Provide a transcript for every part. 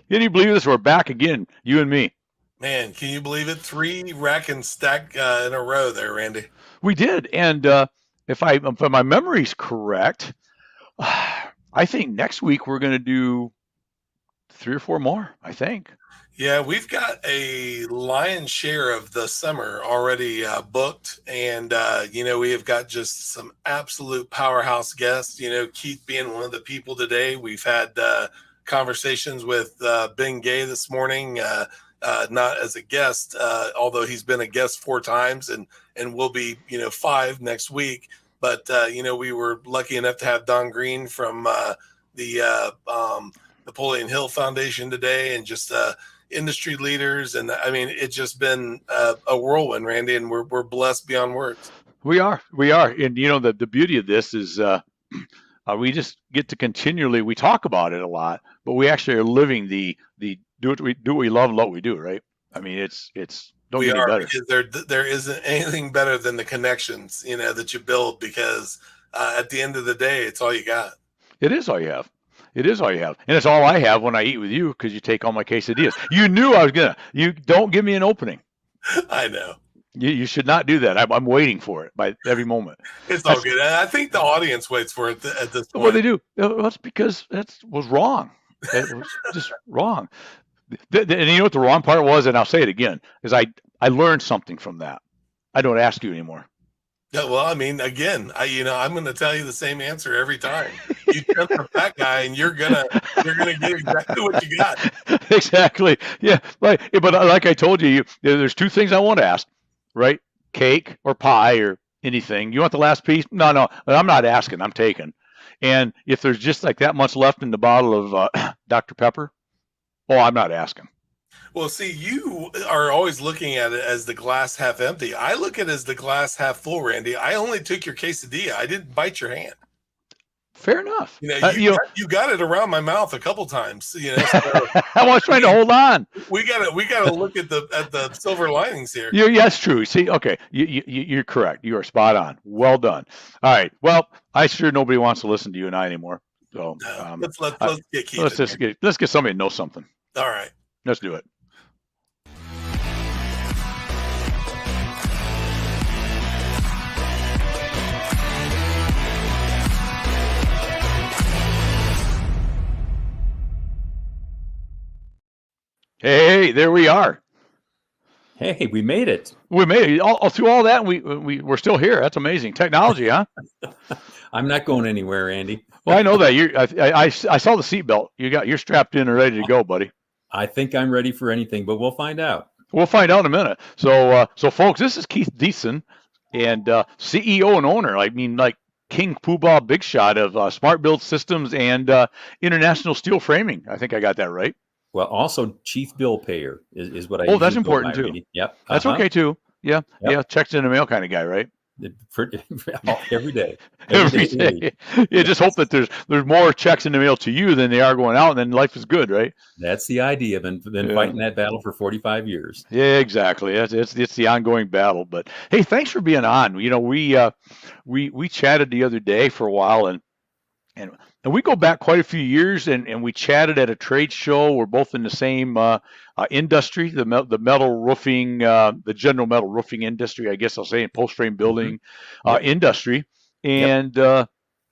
Can you believe this? We're back again, you and me. Man, can you believe it? 3 rack and stack in a row there, Randy. We did, and if my memory's correct, I think next week we're going to do 3 or 4 more. I think. Yeah, we've got a lion's share of the summer already booked. And, we have got just some absolute powerhouse guests. Keith being one of the people today. We've had conversations with Ben Gay this morning, not as a guest, although he's been a guest 4 times and will be, 5 next week. But, we were lucky enough to have Don Green from the Napoleon Hill Foundation today, and just industry leaders. And I mean, it's just been a whirlwind, Randy, and we're blessed beyond words. We are, and the beauty of this is we just get to continually, we talk about it a lot, but we actually are living the do what we love and what we do, right? I mean, it's don't We get any are, better. because there isn't anything better than the connections that you build, because at the end of the day, it's all you got. It is all you have. It is all you have, and it's all I have when I eat with you because you take all my quesadillas. You knew I was gonna. You don't give me an opening. I know. You should not do that. I'm waiting for it by every moment. It's all good. And I think the audience waits for it at this point. Well, they do. Well, it's because that was wrong. It was just wrong. And you know what the wrong part was, and I'll say it again, is I learned something from that. I don't ask you anymore. Yeah, well, I mean, again, I'm going to tell you the same answer every time. You tempt the fat guy, and you're gonna get exactly what you got. Exactly. Yeah. Right. But like I told you, there's 2 things I want to ask, right? Cake or pie or anything. You want the last piece? No. I'm not asking. I'm taking. And if there's just like that much left in the bottle of Dr. Pepper, I'm not asking. Well, see, you are always looking at it as the glass half empty. I look at it as the glass half full, Randy. I only took your quesadilla. I didn't bite your hand. Fair enough. You got it around my mouth a couple times. So I was trying to hold on. We got to look at the silver linings here. Yes, true. See, okay, you're correct. You are spot on. Well done. All right. Well, I sure nobody wants to listen to you and I anymore. So let's get Keith. Let's get somebody to know something. All right. Let's do it. Hey, there we are. Hey, we made it. We made it all through all that. And we're still here. That's amazing technology, huh? I'm not going anywhere, Andy. Well, I know that. I saw the seatbelt. You're strapped in and ready to go, buddy. I think I'm ready for anything, but we'll find out. We'll find out in a minute. So folks, this is Keith Dietzen, and CEO and owner. I mean, like King Poobah Big Shot of Smartbuild Systems and International Steel Framing. I think I got that right. Well, also chief bill payer is what I. Oh, that's important too. Randy. Yep, that's okay too. Yeah, yep. Yeah, checks in the mail kind of guy, right? Every day. Every day. You just hope that there's more checks in the mail to you than they are going out, and then life is good, right? That's the idea. Been fighting that battle for 45 years. Yeah, exactly. It's the ongoing battle. But hey, thanks for being on. We chatted the other day for a while, and we go back quite a few years, and we chatted at a trade show. We're both in the same industry, the metal roofing, the general metal roofing industry, I guess I'll say, in post frame building industry. And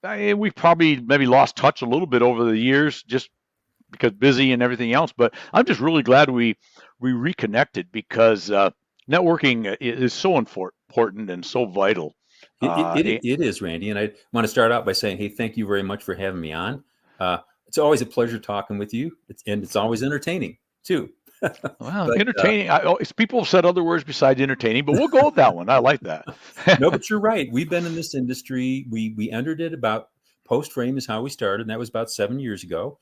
we probably maybe lost touch a little bit over the years, just because busy and everything else. But I'm just really glad we reconnected, because networking is so important and so vital. It is, Randy. And I want to start out by saying, hey, thank you very much for having me on. It's always a pleasure talking with you. It's always entertaining too. Well, entertaining. People have said other words besides entertaining, but we'll go with that one. I like that. No, but you're right. We've been in this industry. We entered it about post frame is how we started. And that was about 7 years ago.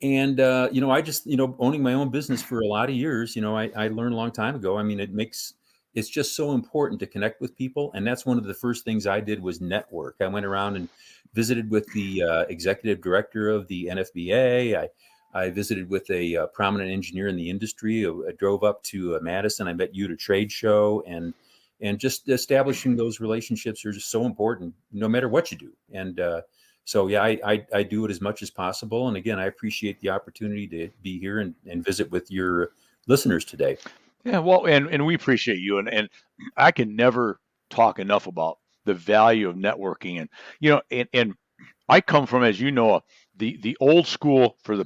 And, I just, owning my own business for a lot of years, I learned a long time ago. I mean, it's just so important to connect with people. And that's one of the first things I did was network. I went around and visited with the executive director of the NFBA. I visited with a prominent engineer in the industry. I drove up to Madison. I met you at a trade show, and just establishing those relationships are just so important no matter what you do. And So yeah, I do it as much as possible. And again, I appreciate the opportunity to be here and visit with your listeners today. Yeah, well, and we appreciate you, and I can never talk enough about the value of networking, and and I come from, as you know, the old school for the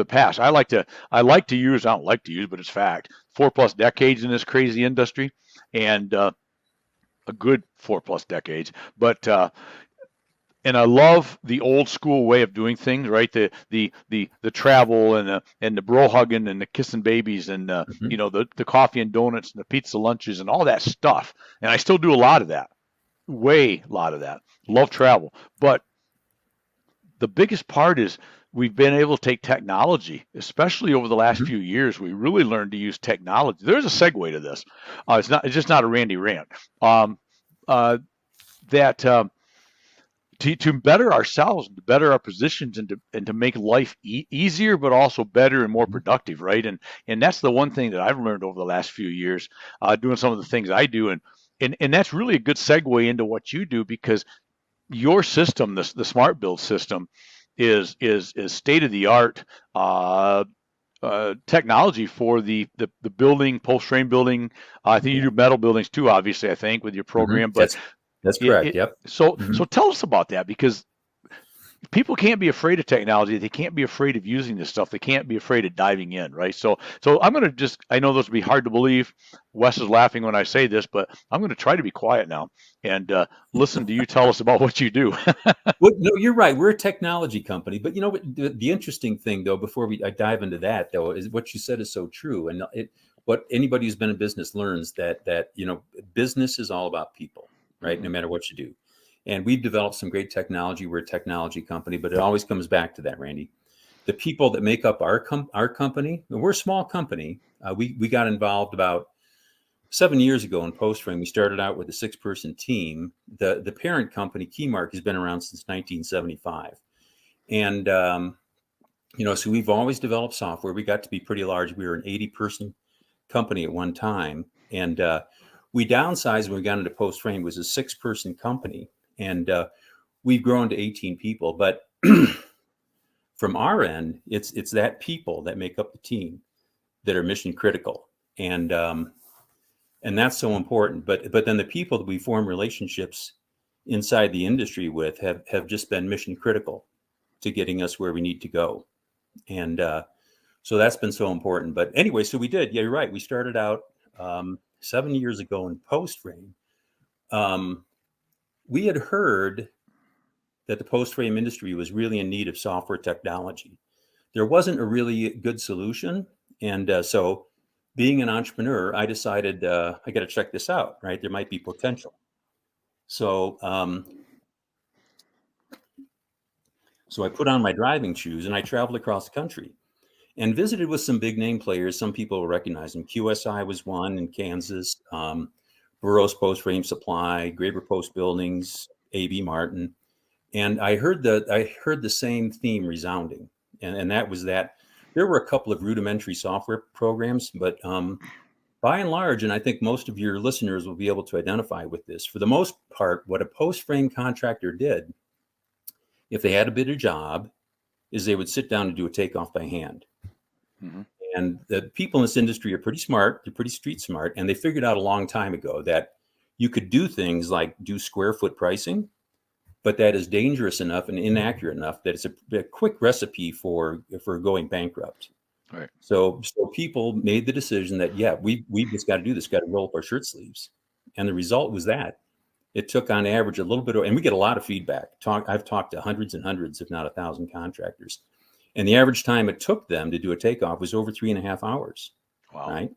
past. I like to use, I don't like to use, but it's fact. 4+ decades in this crazy industry, and a good 4+ decades. But and I love the old school way of doing things, right? The travel and the bro hugging and the kissing babies and Mhm. the coffee and donuts and the pizza lunches and all that stuff. And I still do a lot of that, way a lot of that. Love travel, but the biggest part is we've been able to take technology, especially over the last Mhm. few years. We really learned to use technology. There's a segue to this. It's just not a Randy rant. Um, uh, that to better ourselves, to better our positions, and to make life easier, but also better and more productive, right? And that's the one thing that I've learned over the last few years, doing some of the things I do, and that's really a good segue into what you do, because your system, the Smart Build system, is state of the art technology for the building, post frame building. I think you do metal buildings too, obviously. I think with your Mhm. program, but That's it, correct. it Yep. so Mhm. tell us about that, because people can't be afraid of technology. They can't be afraid of using this stuff. They can't be afraid of diving in, right? So I'm going to just, I know this will be hard to believe. Wes is laughing when I say this, but I'm going to try to be quiet now and listen to you tell us about what you do. Well, no, you're right. We're a technology company, but you know what? The interesting thing, though, before I dive into that, though, is what you said is so true, and what anybody who's been in business learns that business is all about people, right? No Mhm. matter what you do, and we've developed some great technology. We're a technology company, but it always comes back to that, Randy. The people that make up our company, we're a small company. We got involved about 7 years ago in post frame. We started out with a 6-person team. The parent company, Keymark, has been around since 1975, and so we've always developed software. We got to be pretty large. We were an 80-person company at one time, and we downsized when we got into post frame. It was a 6-person company, and we've grown to 18 people. But from our end, it's that people that make up the team that are mission critical, and that's so important. But then the people that we form relationships inside the industry with have just been mission critical to getting us where we need to go, and so that's been so important. But anyway, so we did. Yeah, you're right. We started out 7 years ago in post frame. Um, we had heard that the post frame industry was really in need of software technology. There wasn't a really good solution, and so being an entrepreneur, I decided I got to check this out. Right, there might be potential. So, so I put on my driving shoes and I traveled across the country and visited with some big name players. Some people will recognize them. QSI was one in Kansas. Burroughs Post Frame Supply, Graber Post Buildings, AB Martin, and I heard the same theme resounding, and that was that there were a couple of rudimentary software programs, but by and large, and I think most of your listeners will be able to identify with this. For the most part, what a post frame contractor did, if they had a bid a job, is they would sit down and do a takeoff by hand. Mhm. And the people in this industry are pretty smart. They're pretty street smart. And they figured out a long time ago that you could do things like do square foot pricing, but that is dangerous enough and inaccurate enough that it's a quick recipe for going bankrupt. Right. So people made the decision that, yeah, we just got to do this, got to roll up our shirt sleeves. And the result was that it took on average a little bit, and we get a lot of feedback. I've talked to hundreds and hundreds, if not 1,000 contractors. And the average time it took them to do a takeoff was over 3.5 hours, Wow. right?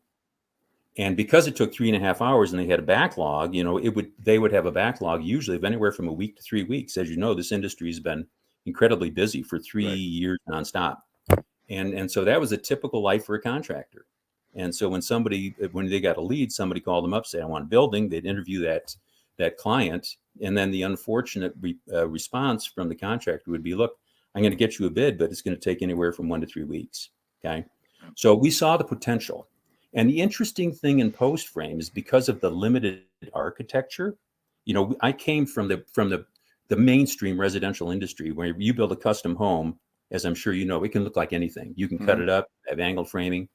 And because it took 3.5 hours and they had a backlog, they would have a backlog usually of anywhere from a week to 3 weeks. As you know, this industry has been incredibly busy for 3 Right. years nonstop. And so that was a typical life for a contractor. And so when they got a lead, somebody called them up, say, I want a building. They'd interview that client. And then the unfortunate response from the contractor would be, look, I'm going to get you a bid, but it's going to take anywhere from 1 to 3 weeks. Okay. So we saw the potential. And the interesting thing in post frame is because of the limited architecture, I came from the the mainstream residential industry, where you build a custom home, as I'm sure you know, it can look like anything. You can cut it up, have angled framing.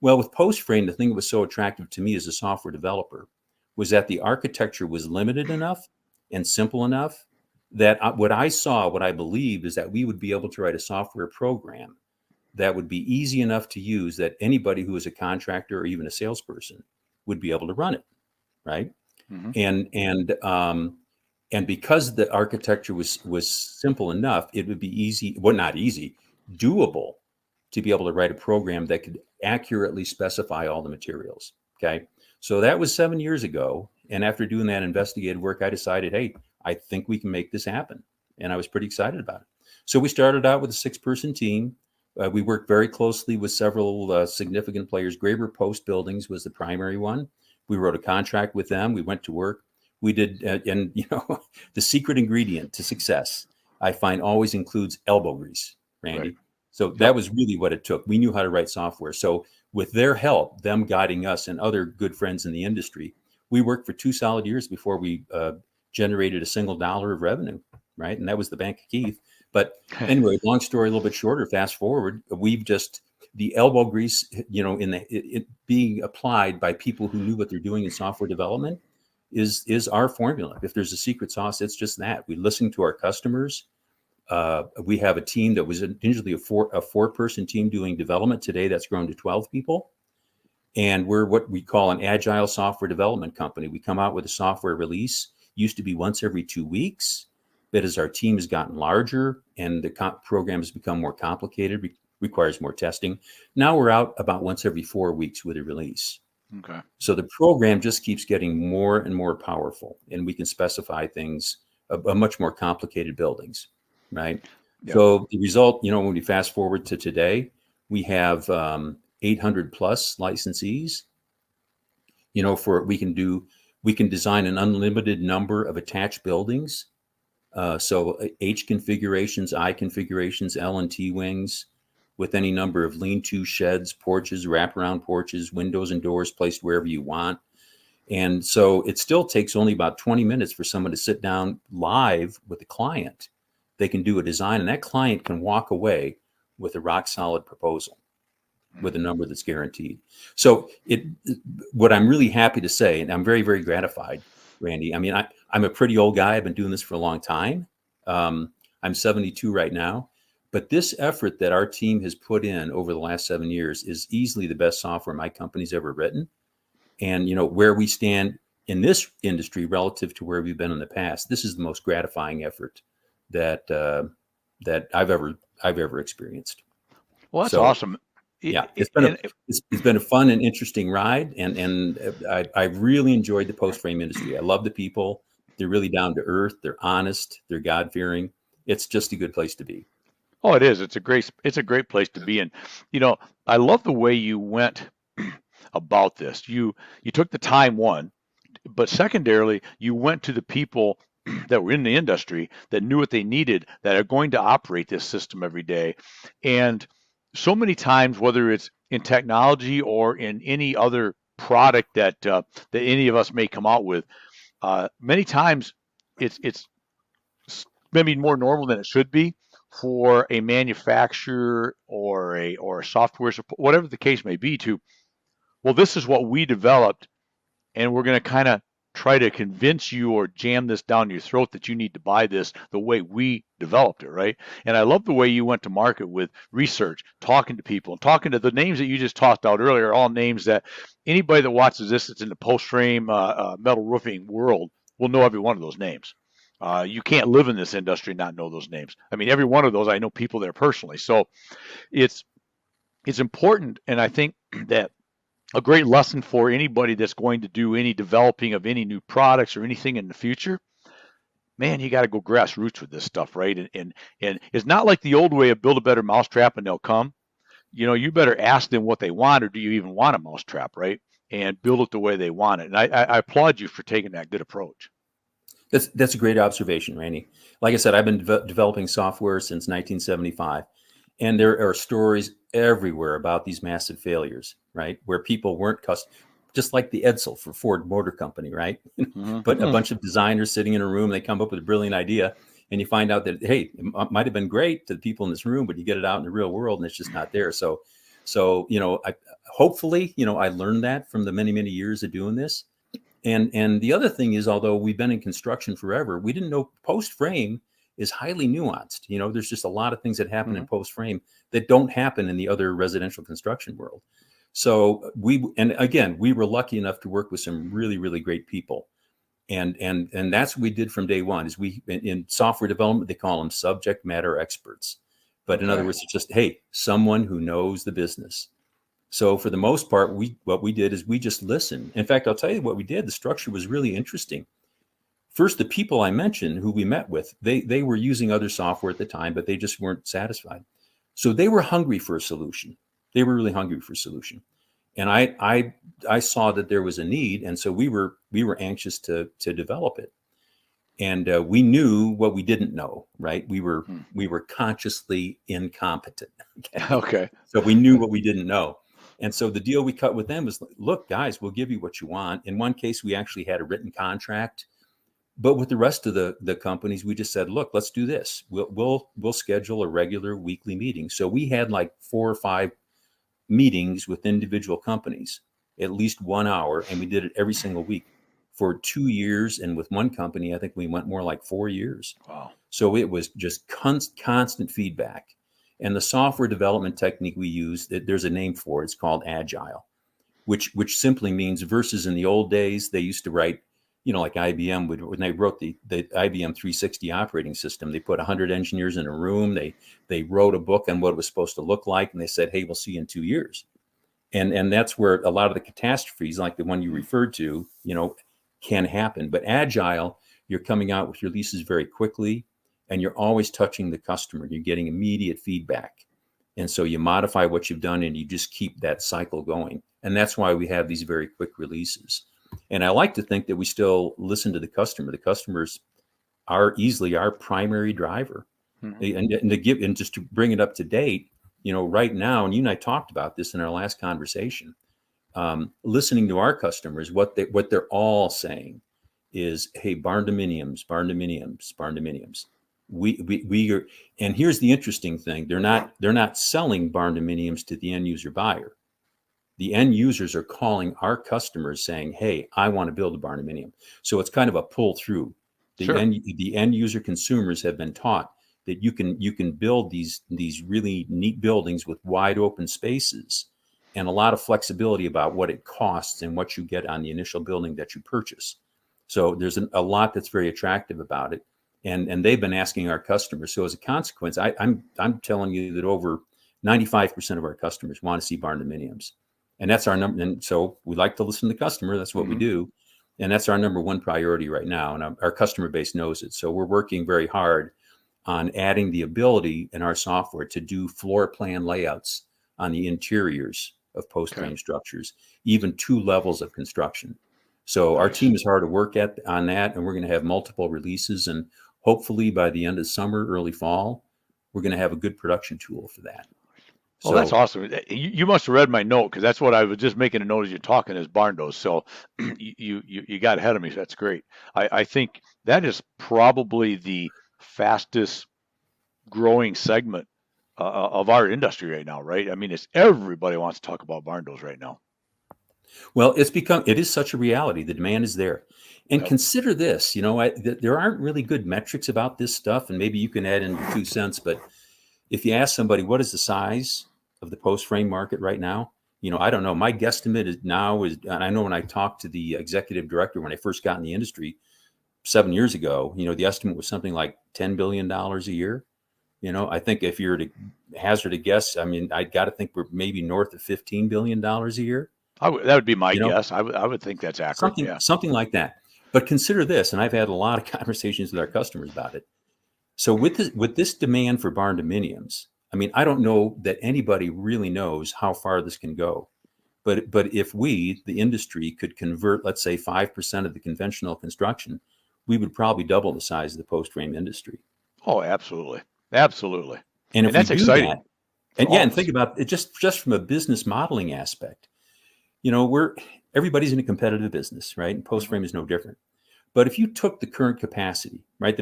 Well, with post frame, the thing that was so attractive to me as a software developer was that the architecture was limited enough and simple enough that what I believed is that we would be able to write a software program that would be easy enough to use that anybody who is a contractor or even a salesperson would be able to run it, right? And because the architecture was simple enough, it would be easy, well, not easy, doable to be able to write a program that could accurately specify all the materials. Okay. So that was 7 years ago. And after doing that investigative work, I decided, hey, I think we can make this happen. And I was pretty excited about it. So we started out with a 6-person team. We worked very closely with several significant players. Graber Post Buildings was the primary one. We wrote a contract with them. We went to work. We did, and you know, the secret ingredient to success, I find, always includes elbow grease, Randy. Right. So that was really what it took. We knew how to write software. So with their help, them guiding us and other good friends in the industry, we worked for 2 solid years before we generated a single dollar of revenue, right? And that was the Bank of Keith. But anyway, long story, a little bit shorter, fast forward, the elbow grease, you know, it being applied by people who knew what they're doing in software development is our formula. If there's a secret sauce, it's just that. We listen to our customers. We have a team that was initially a 4-person team doing development. Today, that's grown to 12 people. And we're what we call an agile software development company. We come out with a software release, used to be once every 2 weeks. But as our team has gotten larger and the program has become more complicated, requires more testing, now we're out about once every 4 weeks with a release. Okay. So the program just keeps getting more and more powerful, and we can specify things, much more complicated buildings, right? Yep. So the result, you know, when we fast forward to today, we have 800 plus licensees. You know, we can design an unlimited number of attached buildings. So H configurations, I configurations, L and T wings, with any number of lean-to sheds, porches, wraparound porches, windows and doors placed wherever you want. And so it still takes only about 20 minutes for someone to sit down live with a client. They can do a design, and that client can walk away with a rock-solid proposal with a number that's guaranteed. So what I'm really happy to say, and I'm very, very gratified, Randy. I mean, I'm a pretty old guy. I've been doing this for a long time. I'm 72 right now. But this effort that our team has put in over the last 7 years is easily the best software my company's ever written. And, you know, where we stand in this industry relative to where we've been in the past, this is the most gratifying effort that I've ever experienced. Well, that's awesome. Yeah, it's been a fun and interesting ride, and I really enjoyed the post frame industry. I love the people. They're really down to earth. They're honest. They're God fearing. It's just a good place to be. Oh, it is. It's a great place to be in. You know, I love the way you went about this. You took the time, one, but secondarily, you went to the people that were in the industry that knew what they needed, that are going to operate this system every day. And so many times, whether it's in technology or in any other product that any of us may come out with, many times it's maybe more normal than it should be for a manufacturer or a software support, whatever the case may be, to, well, this is what we developed, and we're going to kind of try to convince you or jam this down your throat that you need to buy this the way we developed it, right? And I love the way you went to market with research, talking to people, and talking to the names that you just talked out earlier, all names that anybody that watches this that's in the post-frame metal roofing world will know every one of those names. You can't live in this industry and not know those names. I mean, every one of those, I know people there personally. So it's important, and I think that a great lesson for anybody that's going to do any developing of any new products or anything in the future, man, you got to go grassroots with this stuff, right? And it's not like the old way of build a better mousetrap and they'll come. You know, you better ask them what they want, or do you even want a mousetrap, right? And build it the way they want it. And I applaud you for taking that good approach. That's a great observation, Randy. Like I said, I've been developing software since 1975. And there are stories everywhere about these massive failures, right? Where people weren't just like the Edsel for Ford Motor Company, right? But a bunch of designers sitting in a room, they come up with a brilliant idea, and you find out that, hey, it might have been great to the people in this room, but you get it out in the real world and it's just not there. So hopefully, I learned that from the many, many years of doing this. And the other thing is, although we've been in construction forever, we didn't know post frame is highly nuanced. There's just a lot of things that happen in post frame that don't happen in the other residential construction world. So we were lucky enough to work with some really, really great people. And that's what we did from day one. Is in software development, they call them subject matter experts. But in other words, it's just, hey, someone who knows the business. So for the most part, what we did is we just listened. In fact, I'll tell you what we did. The structure was really interesting. First, the people I mentioned who we met with, they were using other software at the time, but they just weren't satisfied. So they were hungry for a solution. They were really hungry for a solution. And I saw that there was a need. And so we were anxious to develop it. And we knew what we didn't know, right? We were consciously incompetent. Okay. So we knew what we didn't know. And so the deal we cut with them was, look, guys, we'll give you what you want. In one case, we actually had a written contract. But with the rest of the companies, we just said, look, let's do this. We'll schedule a regular weekly meeting. So we had like 4 or 5 meetings with individual companies, at least 1 hour. And we did it every single week for 2 years. And with one company, I think we went more like 4 years. Wow. So it was just constant feedback. And the software development technique we use, there's a name for it. It's called Agile, which simply means, versus in the old days, they used to write, like IBM would, when they wrote the IBM 360 operating system, they put 100 engineers in a room. They wrote a book on what it was supposed to look like. And they said, hey, we'll see you in 2 years. And that's where a lot of the catastrophes, like the one you referred to, can happen. But Agile, you're coming out with releases very quickly, and you're always touching the customer. You're getting immediate feedback. And so you modify what you've done and you just keep that cycle going. And that's why we have these very quick releases. And I like to think that we still listen to the customer. The customers are easily our primary driver. Mm-hmm. And just to bring it up to date, right now, and you and I talked about this in our last conversation, listening to our customers, what they're all saying is, hey, barn dominiums. We are, and here's the interesting thing: they're not selling barn dominiums to the end user buyer. The end users are calling our customers saying, hey, I want to build a barn dominium. So it's kind of a pull through. The end user consumers have been taught that you can build these really neat buildings with wide open spaces and a lot of flexibility about what it costs and what you get on the initial building that you purchase. So there's a lot that's very attractive about it. And they've been asking our customers. So as a consequence, I'm telling you that over 95% of our customers want to see barn dominiums. And that's our number. And so we like to listen to the customer. That's what we do. And that's our number one priority right now. And our customer base knows it. So we're working very hard on adding the ability in our software to do floor plan layouts on the interiors of post-frame structures, even 2 levels of construction. So our team is hard to work on that. And we're going to have multiple releases. And hopefully by the end of summer, early fall, we're going to have a good production tool for that. Well, that's awesome. You must have read my note, because that's what I was just making a note as you're talking, is barn doors. So you got ahead of me. So that's great. I think that is probably the fastest growing segment of our industry right now, right? I mean, everybody wants to talk about barn doors right now. Well, it is such a reality. The demand is there. And consider this, there aren't really good metrics about this stuff, and maybe you can add in your 2 cents, but if you ask somebody, what is the size of the post frame market right now? I don't know. My guesstimate is, and I know when I talked to the executive director when I first got in the industry 7 years ago, the estimate was something like $10 billion a year. I think if you're to hazard a guess, I mean, I got to think we're maybe north of $15 billion a year. That would be my guess. I would think that's accurate. Something like that. But consider this, and I've had a lot of conversations with our customers about it. So with this demand for barn dominiums, I mean, I don't know that anybody really knows how far this can go. But if we, the industry, could convert, let's say, 5% of the conventional construction, we would probably double the size of the post frame industry. Oh, absolutely. Absolutely. And if that's we do exciting. That, and think about it just from a business modeling aspect. Everybody's in a competitive business, right? And post frame is no different. But if you took the current capacity, right,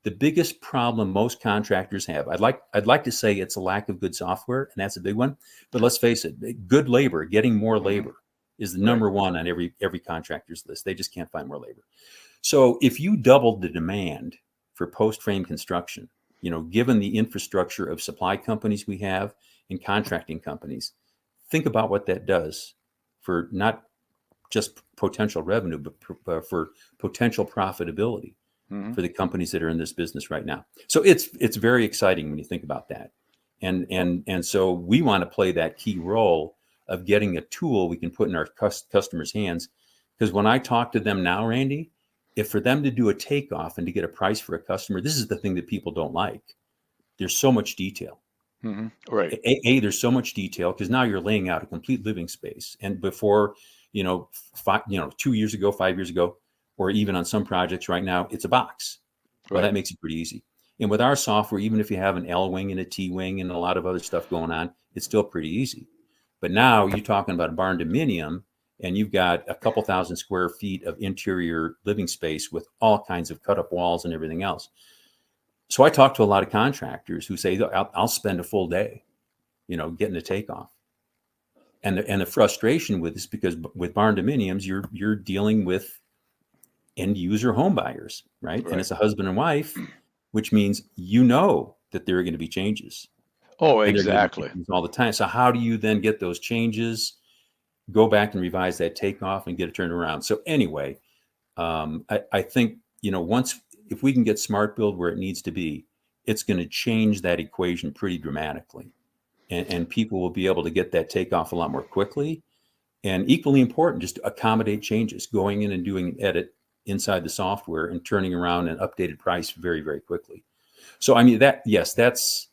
The biggest problem most contractors have, I'd like to say it's a lack of good software, and that's a big one. But let's face it, good labor, getting more labor is the number one on every contractor's list. They just can't find more labor. So if you doubled the demand for post-frame construction, given the infrastructure of supply companies we have and contracting companies, think about what that does for not just potential revenue, but for potential profitability for the companies that are in this business right now. So it's very exciting when you think about that. And so we want to play that key role of getting a tool we can put in our customers' hands. Because when I talk to them now, Randy, if for them to do a takeoff and to get a price for a customer, this is the thing that people don't like. There's so much detail. Right. There's so much detail because now you're laying out a complete living space. And before, 2 years ago, 5 years ago, or even on some projects right now, it's a box. Well, that makes it pretty easy. And with our software, even if you have an L wing and a T wing and a lot of other stuff going on, it's still pretty easy. But now you're talking about a barn dominium, and you've got a couple thousand square feet of interior living space with all kinds of cut up walls and everything else. So I talk to a lot of contractors who say, I'll spend a full day, getting a takeoff. And the frustration with this, because with barn dominiums, you're dealing with end user home buyers, right? And it's a husband and wife, which means that there are going to be changes. Oh, exactly. All the time. So how do you then get those changes, go back and revise that takeoff and get it turned around? So anyway, I think, if we can get SmartBuild where it needs to be, it's going to change that equation pretty dramatically. And people will be able to get that takeoff a lot more quickly. And equally important, just to accommodate changes, going in and doing an edit inside the software and turning around an updated price very, very quickly. So, I mean, that's,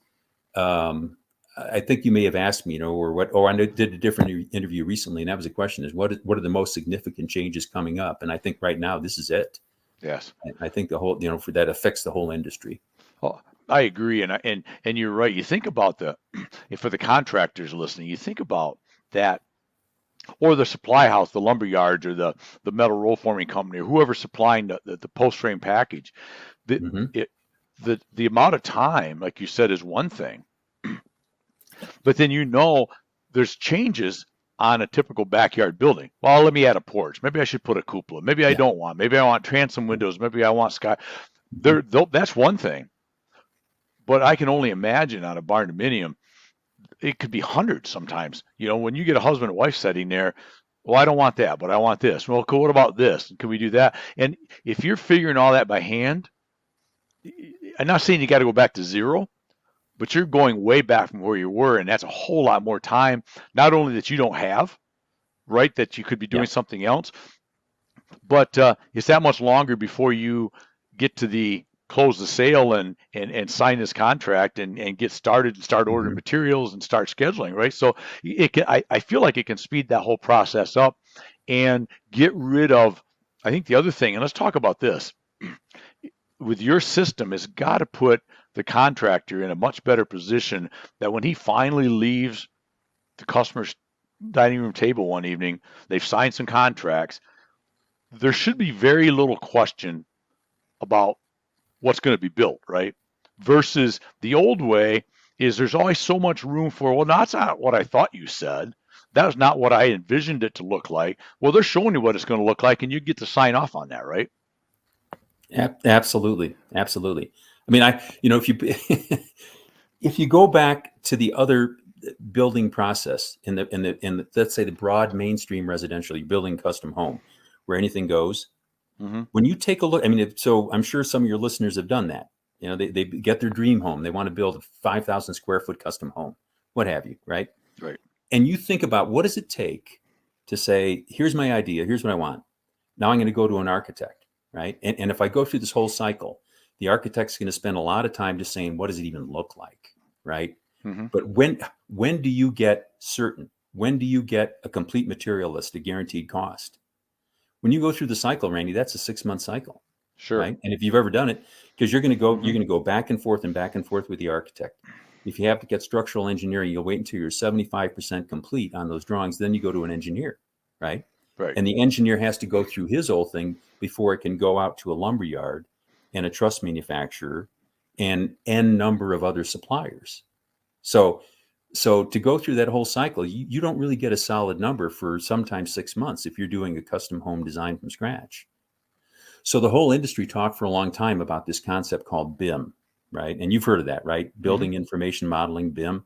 I think you may have asked me, I did a different interview recently, and that was a question is what are the most significant changes coming up? And I think right now, this is it. Yes. I think the whole, for that affects the whole industry. Oh, I agree. And you're right. You think about for the contractors listening, you think about that, or the supply house, the lumber yards, or the metal roll forming company, or whoever's supplying the post frame package. The amount of time, like you said, is one thing, but then there's changes on a typical backyard building. Well, let me add a porch. Maybe I should put a cupola. Maybe I don't want. Maybe I want transom windows. Maybe I want sky. That's one thing. But I can only imagine on a barn dominium, it could be hundreds sometimes. When you get a husband and wife setting there, well, I don't want that, but I want this. Well, cool. What about this? Can we do that? And if you're figuring all that by hand, I'm not saying you got to go back to zero, but you're going way back from where you were, and that's a whole lot more time, not only that you don't have, right, that you could be doing something else, but it's that much longer before you get to close the sale and sign this contract and get started and start ordering materials and start scheduling, right? So I feel like it can speed that whole process up and get rid of, I think the other thing, and let's talk about this, with your system, has got to put the contractor in a much better position that when he finally leaves the customer's dining room table one evening, they've signed some contracts, there should be very little question about what's going to be built, right? Versus the old way is there's always so much room for, well, that's not what I thought you said. That was not what I envisioned it to look like. Well, they're showing you what it's going to look like, and you get to sign off on that, right? Absolutely. Absolutely. I mean, if you, if you go back to the other building process in the let's say the broad mainstream residential, you're building custom home where anything goes. When you take a look, I mean, so I'm sure some of your listeners have done that. They get their dream home. They want to build a 5,000 square foot custom home, what have you, right? Right. And you think about what does it take to say, here's my idea, here's what I want. Now I'm going to go to an architect, right? And if I go through this whole cycle, the architect's going to spend a lot of time just saying, what does it even look like, right? But when do you get certain? When do you get a complete material list, a guaranteed cost? When you go through the cycle, Randy, that's a 6-month cycle. Sure. Right? And if you've ever done it, because you're going to go back and forth with the architect. If you have to get structural engineering, you'll wait until you're 75% complete on those drawings. Then you go to an engineer, right? Right. And the engineer has to go through his whole thing before it can go out to a lumber yard and a truss manufacturer and n number of other suppliers. So to go through that whole cycle, you don't really get a solid number for sometimes 6 months if you're doing a custom home design from scratch. So the whole industry talked for a long time about this concept called BIM, right? And you've heard of that, right? Building Information Modeling, BIM.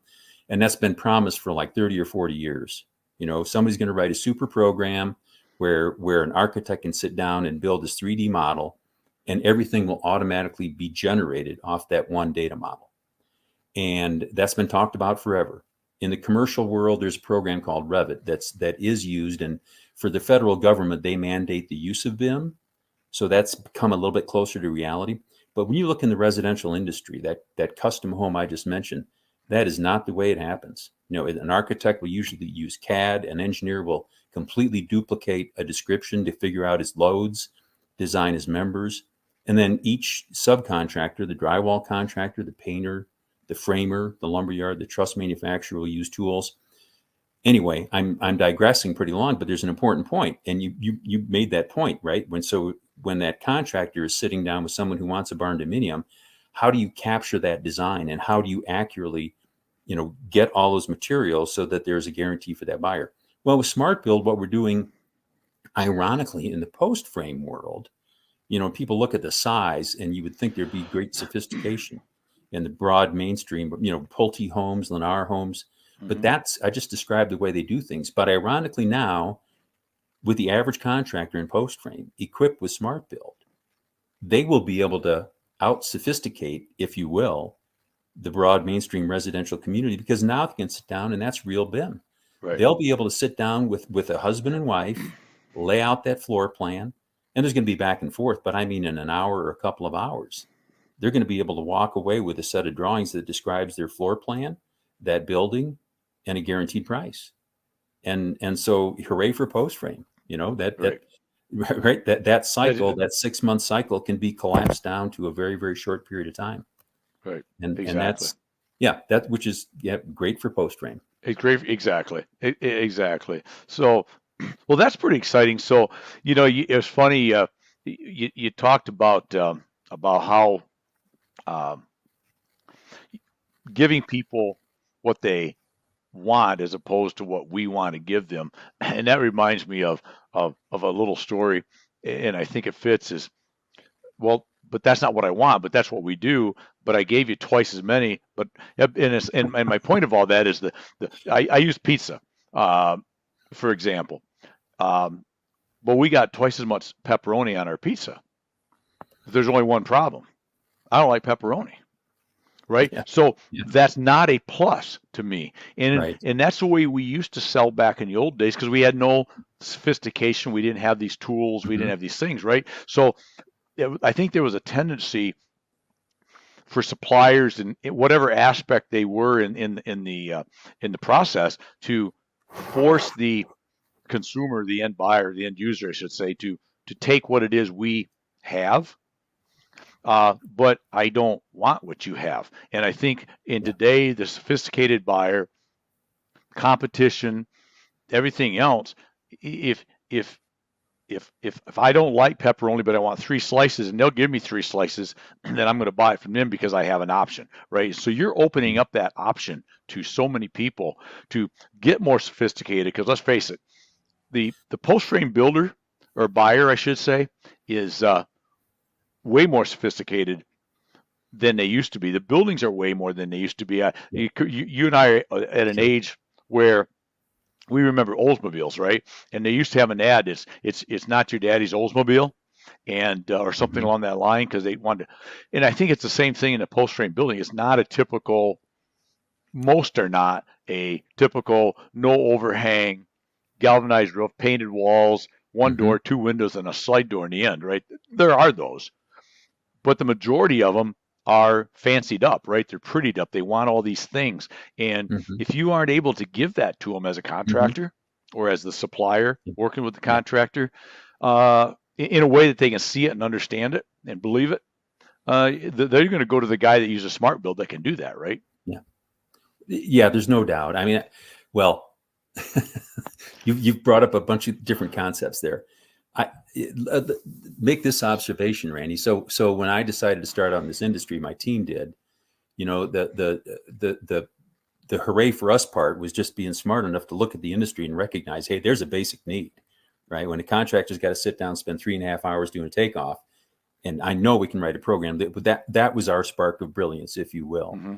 And that's been promised for like 30 or 40 years. Somebody's going to write a super program where an architect can sit down and build this 3D model, and everything will automatically be generated off that one data model. And that's been talked about forever. In the commercial world, there's a program called Revit that is used. And for the federal government, they mandate the use of BIM. So that's become a little bit closer to reality. But when you look in the residential industry, that custom home I just mentioned, that is not the way it happens. An architect will usually use CAD. An engineer will completely duplicate a description to figure out his loads, design his members. And then each subcontractor, the drywall contractor, the painter, the framer, the lumberyard, the truss manufacturer will use tools. Anyway, I'm digressing pretty long, but there's an important point. And you made that point, right? When that contractor is sitting down with someone who wants a barn dominium, how do you capture that design, and how do you accurately, get all those materials so that there's a guarantee for that buyer? Well, with SmartBuild, what we're doing, ironically, in the post frame world, people look at the size and you would think there'd be great sophistication in the broad mainstream, Pulte homes, Lennar homes. But I just described the way they do things. But ironically now, with the average contractor in post frame equipped with SmartBuild, they will be able to out sophisticate, if you will, the broad mainstream residential community, because now they can sit down, and that's real BIM. Right. They'll be able to sit down with a husband and wife, lay out that floor plan, and there's going to be back and forth, but I mean in an hour or a couple of hours, they're going to be able to walk away with a set of drawings that describes their floor plan, that building, and a guaranteed price. And so hooray for post frame. That cycle, that 6 month cycle can be collapsed down to a very, very short period of time. Right. And that's which is great for post frame. It's great. Exactly. Exactly. So, well, that's pretty exciting. So, it was funny. You talked about how giving people what they want as opposed to what we want to give them, and that reminds me of a little story, and I think it fits. Is well, but that's not what I want, but that's what we do. But I gave you twice as many. But and my point of all that is I use pizza, for example. But we got twice as much pepperoni on our pizza. There's only one problem. I don't like pepperoni. Right. Yeah. So that's not a plus to me. And that's the way we used to sell back in the old days, because we had no sophistication. We didn't have these tools. We didn't have these things. Right. So I think there was a tendency for suppliers in whatever aspect they were in the process to force the consumer, the end buyer, the end user, I should say, to take what it is we have. But I don't want what you have. And I think in today, the sophisticated buyer, competition, everything else, if I don't like pepperoni, but I want 3 slices, and they'll give me 3 slices, then I'm going to buy it from them because I have an option, right? So you're opening up that option to so many people to get more sophisticated, because let's face it, the post-frame builder, or buyer, I should say, is way more sophisticated than they used to be. The buildings are way more than they used to be. You and I are at an age where we remember Oldsmobiles, right? And they used to have an ad. It's not your daddy's Oldsmobile, and or something along that line, because they wanted to. And I think it's the same thing in a post-frame building. It's not a typical. Most are not a typical no overhang, galvanized roof, painted walls, one door, 2 windows, and a slide door in the end, right? There are those. But the majority of them are fancied up, right? They're prettied up. They want all these things. And if you aren't able to give that to them as a contractor or as the supplier working with the contractor in a way that they can see it and understand it and believe it, they're going to go to the guy that uses SmartBuild that can do that, right? Yeah, there's no doubt. I mean, well, you've brought up a bunch of different concepts there. I make this observation, Randy. So when I decided to start out in this industry, my team did. The hooray for us part was just being smart enough to look at the industry and recognize, hey, there's a basic need, right? When a contractor's got to sit down and spend 3.5 hours doing a takeoff, and I know we can write a program, that was our spark of brilliance, if you will. Mm-hmm.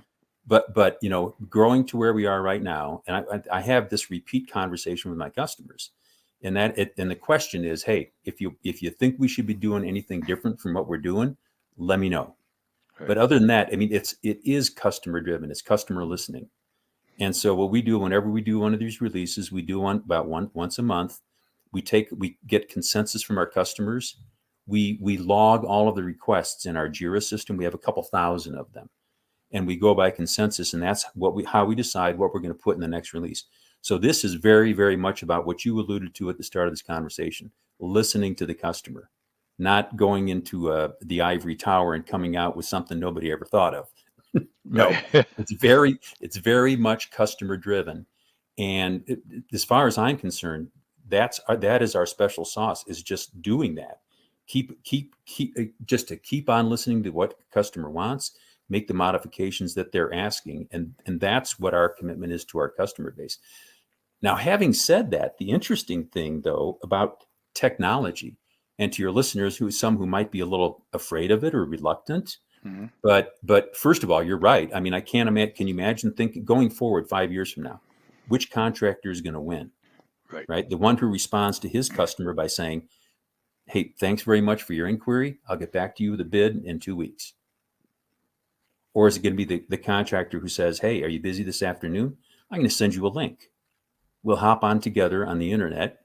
But growing to where we are right now, and I have this repeat conversation with my customers, and the question is, hey, if you think we should be doing anything different from what we're doing, let me know. Right. But other than that, I mean, it is customer driven. It's customer listening. And so what we do whenever we do one of these releases, we do one once a month. We get consensus from our customers. We log all of the requests in our Jira system. We have a couple thousand of them, and we go by consensus, and that's how we decide what we're going to put in the next release. So this is very, very much about what you alluded to at the start of this conversation: listening to the customer, not going into the ivory tower and coming out with something nobody ever thought of. No, it's very much customer driven, and as far as I'm concerned, that is our special sauce, is just doing that. Keep on listening to what the customer wants, make the modifications that they're asking, and that's what our commitment is to our customer base. Now, having said that, the interesting thing though about technology, and to your listeners, some who might be a little afraid of it or reluctant. Mm-hmm. But first of all, you're right. I mean, I can't imagine. Can you imagine thinking going forward 5 years from now, which contractor is going to win? Right. The one who responds to his customer by saying, "Hey, thanks very much for your inquiry. I'll get back to you with a bid in 2 weeks." Or is it going to be the contractor who says, "Hey, are you busy this afternoon? I'm going to send you a link. We'll hop on together on the internet.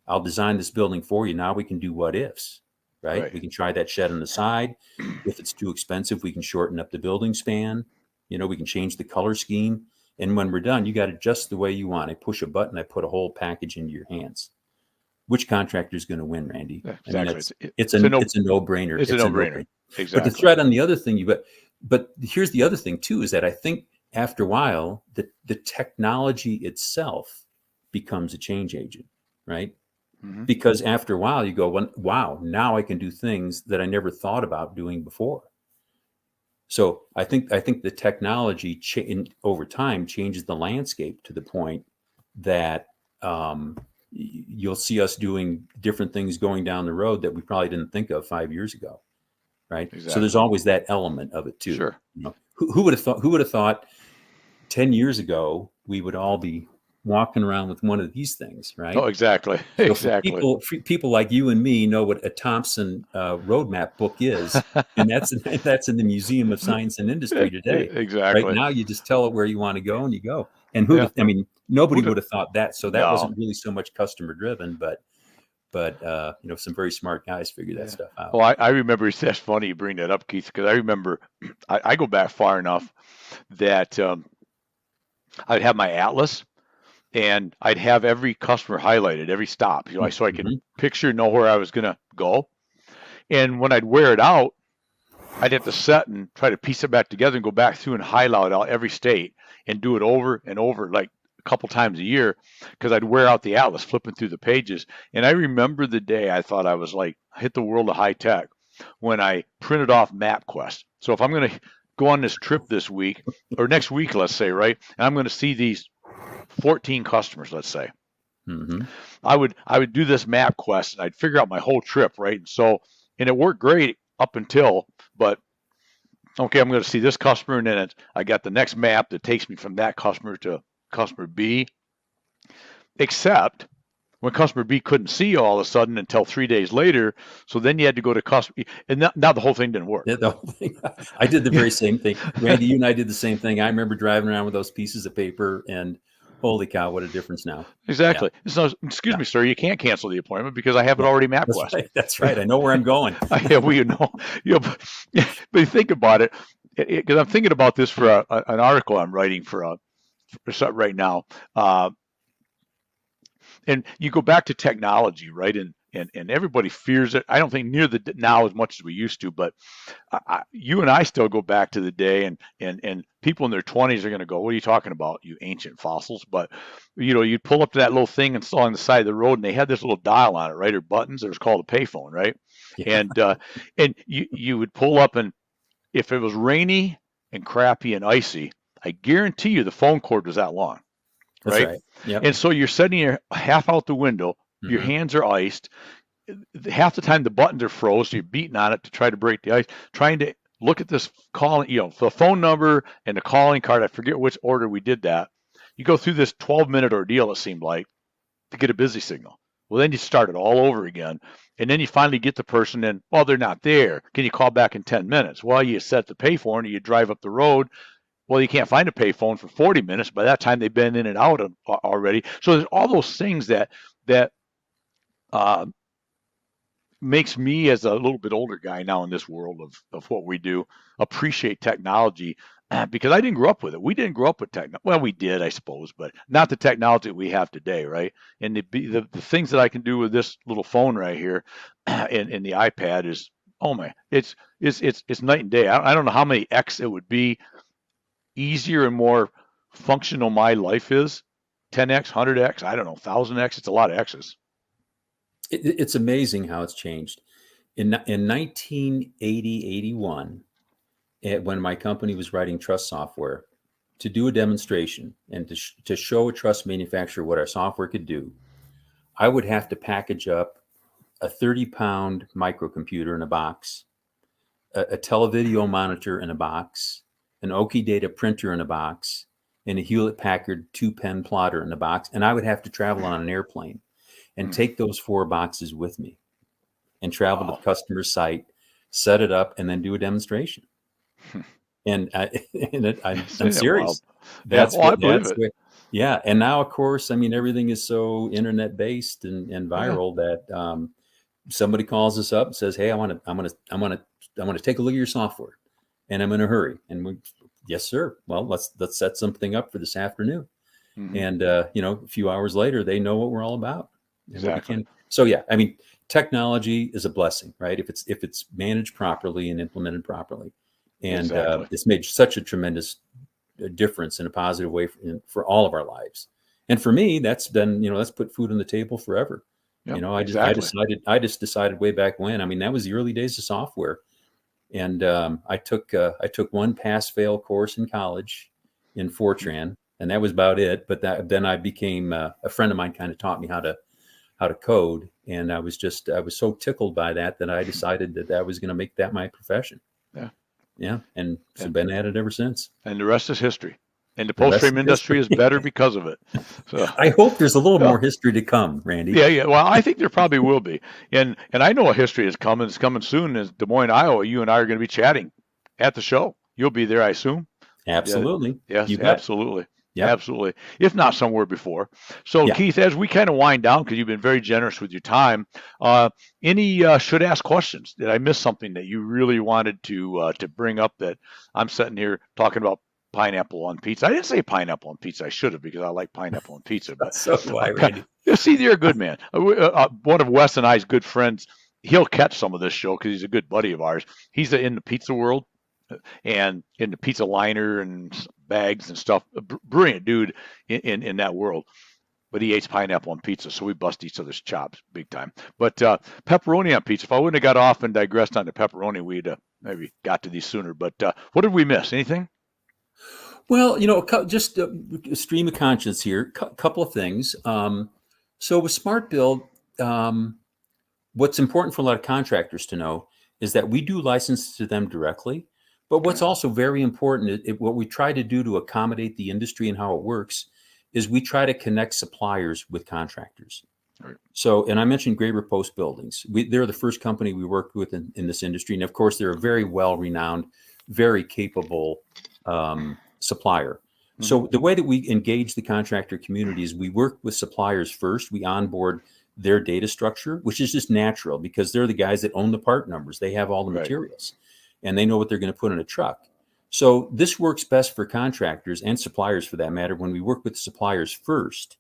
I'll design this building for you. Now we can do what ifs." Right? We can try that shed on the side. If it's too expensive, we can shorten up the building span. We can change the color scheme. And when we're done, you got it just the way you want. I push a button, I put a whole package into your hands. Which contractor is going to win, Randy? Exactly. I mean, it's a no-brainer. It's a no-brainer. Exactly. But the threat on the other thing, but here's the other thing too, is that I think after a while, the technology itself becomes a change agent, right? Mm-hmm. Because after a while you go, wow, now I can do things that I never thought about doing before. So I think the technology over time changes the landscape to the point that you'll see us doing different things going down the road that we probably didn't think of 5 years ago, right? Exactly. So there's always that element of it too. Sure. Who would have thought 10 years ago we would all be walking around with one of these things, right? Oh, exactly. So exactly. People like you and me know what a Thompson roadmap book is, and that's in the Museum of Science and Industry today. Exactly. Right now, you just tell it where you want to go, and you go. And nobody would have thought that. So that wasn't really so much customer driven, but some very smart guys figured that stuff out. Well, I remember. That's funny you bring that up, Keith, because I remember I go back far enough that I'd have my atlas. And I'd have every customer highlighted, every stop, so I could know where I was going to go. And when I'd wear it out, I'd have to set and try to piece it back together and go back through and highlight out every state and do it over and over, like a couple times a year, because I'd wear out the atlas flipping through the pages. And I remember the day I thought I was like, hit the world of high tech when I printed off MapQuest. So if I'm going to go on this trip this week or next week, let's say, right, and I'm going to see these 14 customers, let's say. Mm-hmm. I would do this MapQuest and I'd figure out my whole trip, right? And it worked great up until, but okay, I'm going to see this customer, and then I got the next map that takes me from that customer to customer B. Except when customer B couldn't see you all of a sudden until 3 days later, so then you had to go to customer, and now the whole thing didn't work. Yeah, the whole thing. I did the very same thing. Randy, you and I did the same thing. I remember driving around with those pieces of paper and holy cow, what a difference now. Exactly. Yeah. So, excuse me, sir, you can't cancel the appointment because I have it already MapQuest. That's right. I know where I'm going. But you think about it, because I'm thinking about this for an article I'm writing for right now. And you go back to technology, right? and everybody fears it. I don't think near the now as much as we used to, but you and I still go back to the day, and people in their 20s are going to go, "What are you talking about, you ancient fossils?" But you'd pull up to that little thing and saw on the side of the road, and they had this little dial on it, right, or buttons. It was called a payphone, right? Yeah, And you would pull up, and if it was rainy and crappy and icy, I guarantee you the phone cord was that long, that's right? right. Yep. And so you're sitting here half out the window, your Hmm. hands are iced. Half the time the buttons are froze, so you're beating on it to try to break the ice, trying to look at this calling, the phone number and the calling card. I forget which order we did that. You go through this 12-minute ordeal, it seemed like, to get a busy signal. Well, then you start it all over again. And then you finally get the person in, well, they're not there. Can you call back in 10 minutes? Well, you set the payphone and you drive up the road. Well, you can't find a payphone for 40 minutes. By that time, they've been in and out already. So there's all those things that uh, makes me, as a little bit older guy now in this world of what we do, appreciate technology, because I didn't grow up with it. We didn't grow up with technology. Well, we did, I suppose, but not the technology that we have today, right? And the things that I can do with this little phone right here and the iPad is, oh my, it's night and day. I don't know how many X it would be easier and more functional my life is. 10X, 100X, I don't know, 1000X. It's a lot of X's. It's amazing how it's changed. In 1980, 81, when my company was writing truss software, to do a demonstration and to show a truss manufacturer what our software could do, I would have to package up a 30-pound microcomputer in a box, a televideo monitor in a box, an Oki Data printer in a box, and a Hewlett Packard 2-pen plotter in a box. And I would have to travel on an airplane and take those 4 boxes with me and travel to the customer's site, set it up, and then do a demonstration. And I'm serious. Yeah, well, I believe it. Yeah. And now, of course, I mean, everything is so internet based and viral that somebody calls us up and says, "Hey, I want to take a look at your software, and I'm in a hurry." And yes, sir. Well, let's set something up for this afternoon. Mm-hmm. And a few hours later, they know what we're all about. Exactly. So yeah, I mean, technology is a blessing, right? If it's managed properly and implemented properly, and it's made such a tremendous difference in a positive way for all of our lives. And for me, that's been, that's put food on the table forever. Yep, I just decided way back when. I mean, that was the early days of software, and I took one pass-fail course in college in Fortran, and that was about it. But then I became a friend of mine kind of taught me how to code, and I was so tickled by that I decided that I was going to make that my profession. Yeah, and so been at it ever since. And the rest is history. And the post-frame industry is better because of it. So I hope there's a little more history to come, Randy. Yeah. Well, I think there probably will be. And I know a history is coming. It's coming soon. In Des Moines, Iowa, you and I are going to be chatting at the show. You'll be there, I assume. Absolutely. Yes, absolutely. Yep. Absolutely. If not somewhere before. So, Keith, as we kind of wind down, because you've been very generous with your time, any should ask questions? Did I miss something that you really wanted to bring up that I'm sitting here talking about pineapple on pizza? I didn't say pineapple on pizza. I should have, because I like pineapple on pizza. But so do I, Randy. See, you're a good man. One of Wes and I's good friends, he'll catch some of this show because he's a good buddy of ours. He's in the pizza world and in the pizza liner and bags and stuff. Brilliant dude in that world. But he hates pineapple on pizza, so we bust each other's chops big time. But pepperoni on pizza, if I wouldn't have got off and digressed on the pepperoni, we'd maybe got to these sooner. But what did we miss? Anything? Well, just a stream of conscience here. Couple of things. So with Smart Build, what's important for a lot of contractors to know is that we do license to them directly. But what's also very important, what we try to do to accommodate the industry and how it works, is we try to connect suppliers with contractors. Right. So, and I mentioned Graber Post Buildings. They're the first company we worked with in this industry. And of course, they're a very well-renowned, very capable supplier. Mm-hmm. So the way that we engage the contractor community is we work with suppliers first. We onboard their data structure, which is just natural because they're the guys that own the part numbers. They have all the materials and they know what they're going to put in a truck. So this works best for contractors and suppliers for that matter. When we work with suppliers first,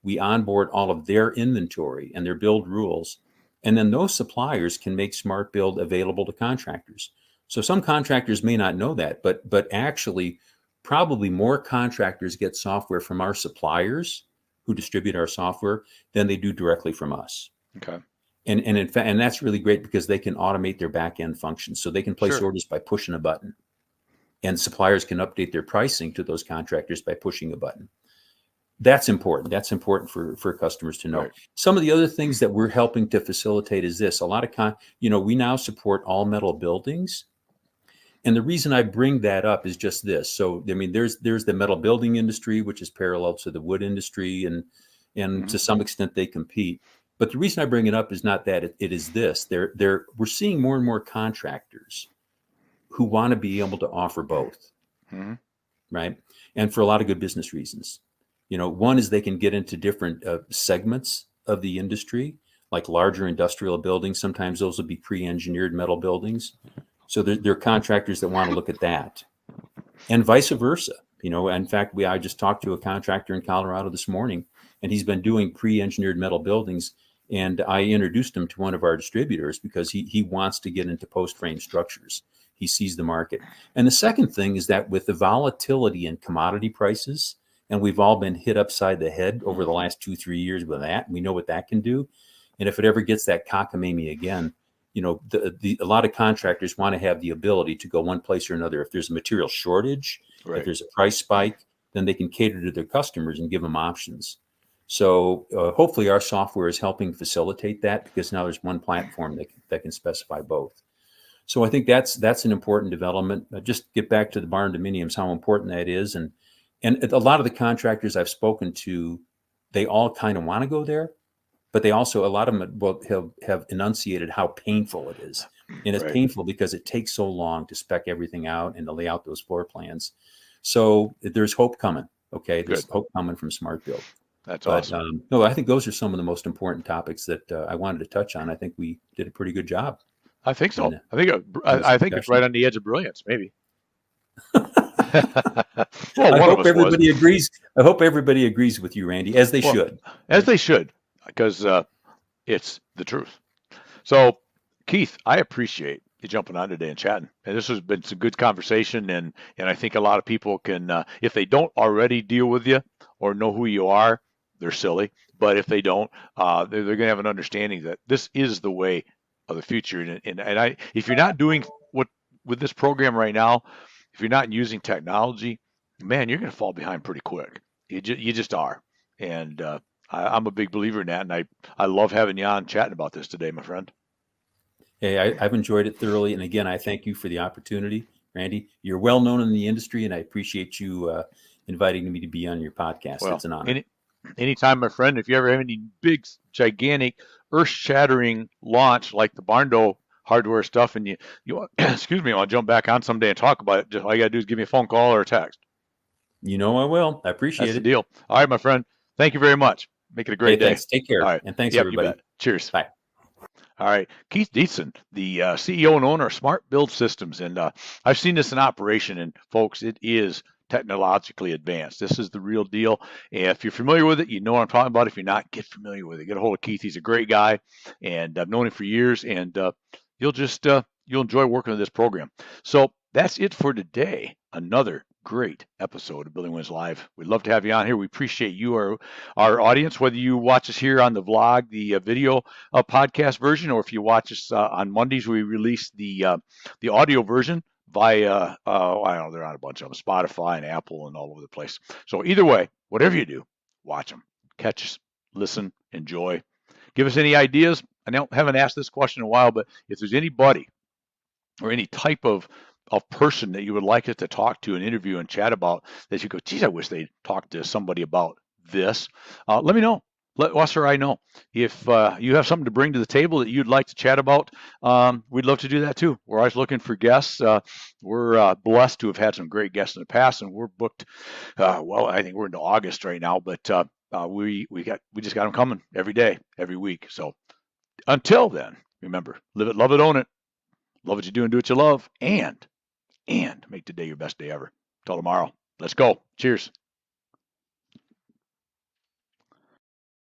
we onboard all of their inventory and their build rules And then those suppliers can make SmartBuild available to contractors. So some contractors may not know that, but actually probably more contractors get software from our suppliers who distribute our software than they do directly from us. Okay. And in fact, and that's really great because they can automate their back end functions. So they can place Sure. orders by pushing a button, and suppliers can update their pricing to those contractors by pushing a button. That's important. That's important for customers to know. Right. Some of the other things that we're helping to facilitate is this. A lot of we now support all metal buildings. And the reason I bring that up is just this. So, I mean, there's the metal building industry, which is parallel to the wood industry, and to some extent they compete. But the reason I bring it up is not that. It is this. We're seeing more and more contractors who want to be able to offer both, right? And for a lot of good business reasons. One is they can get into different segments of the industry, like larger industrial buildings. Sometimes those will be pre-engineered metal buildings. So there are contractors that want to look at that, and vice versa. In fact, I just talked to a contractor in Colorado this morning, and he's been doing pre-engineered metal buildings. And I introduced him to one of our distributors because he wants to get into post-frame structures. He sees the market. And the second thing is that with the volatility in commodity prices, and we've all been hit upside the head over the last 2-3 years with that. We know what that can do. And if it ever gets that cockamamie again, a lot of contractors want to have the ability to go one place or another. If there's a material shortage, if there's a price spike, then they can cater to their customers and give them options. So hopefully our software is helping facilitate that, because now there's one platform that can specify both. So I think that's an important development. Just get back to the barn dominiums, how important that is. And a lot of the contractors I've spoken to, they all kind of want to go there, but they also, a lot of them have enunciated how painful it is. And it's painful because it takes so long to spec everything out and to lay out those floor plans. So there's hope coming. Okay. There's hope coming from SmartBuild. That's awesome. No, I think those are some of the most important topics that I wanted to touch on. I think we did a pretty good job. I think so. I think it's right on the edge of brilliance, maybe. Well, I hope everybody agrees. I hope everybody agrees with you, Randy, as they should. As they should, because it's the truth. So, Keith, I appreciate you jumping on today and chatting. And this has been some good conversation, and I think a lot of people can, if they don't already deal with you or know who you are, they're silly. But if they don't, they're going to have an understanding that this is the way of the future. And if you're not doing what with this program right now, if you're not using technology, man, you're going to fall behind pretty quick. You just are. And I'm a big believer in that. And I love having you on chatting about this today, my friend. Hey, I've enjoyed it thoroughly. And again, I thank you for the opportunity, Randy. You're well known in the industry, and I appreciate you inviting me to be on your podcast. Well, it's an honor. Anytime, my friend. If you ever have any big, gigantic, earth-shattering launch like the barn door hardware stuff, and you excuse me, I'll jump back on someday and talk about it. Just all you gotta do is give me a phone call or a text. I will. I appreciate That's the deal. All right, my friend. Thank you very much. Make it a great day. Thanks. Take care. All right. And thanks, everybody. Cheers. Bye. All right. Keith Dietzen, the CEO and owner of Smartbuild Systems. And I've seen this in operation, and folks, it is technologically advanced. This is the real deal. And if you're familiar with it, you know what I'm talking about. If you're not, get familiar with it. Get a hold of Keith. He's a great guy, and I've known him for years, and you'll enjoy working with this program. So that's it for today. Another great episode of Building Wins Live. We'd love to have you on here. We appreciate you, our audience, whether you watch us here on the vlog, the video podcast version, or if you watch us on Mondays, we release the audio version via, I don't know, they're on a bunch of them, Spotify and Apple and all over the place. So either way, whatever you do, watch them, catch us, listen, enjoy. Give us any ideas. I haven't asked this question in a while, but if there's anybody or any type of person that you would like us to talk to and interview and chat about that you go, geez, I wish they'd talk to somebody about this, let me know. Let us or I know. If you have something to bring to the table that you'd like to chat about, we'd love to do that too. We're always looking for guests. We're blessed to have had some great guests in the past, and we're booked. I think we're into August right now, but we just got them coming every day, every week. So until then, remember, live it, love it, own it. Love what you do and do what you love, and make today your best day ever. Till tomorrow. Let's go. Cheers.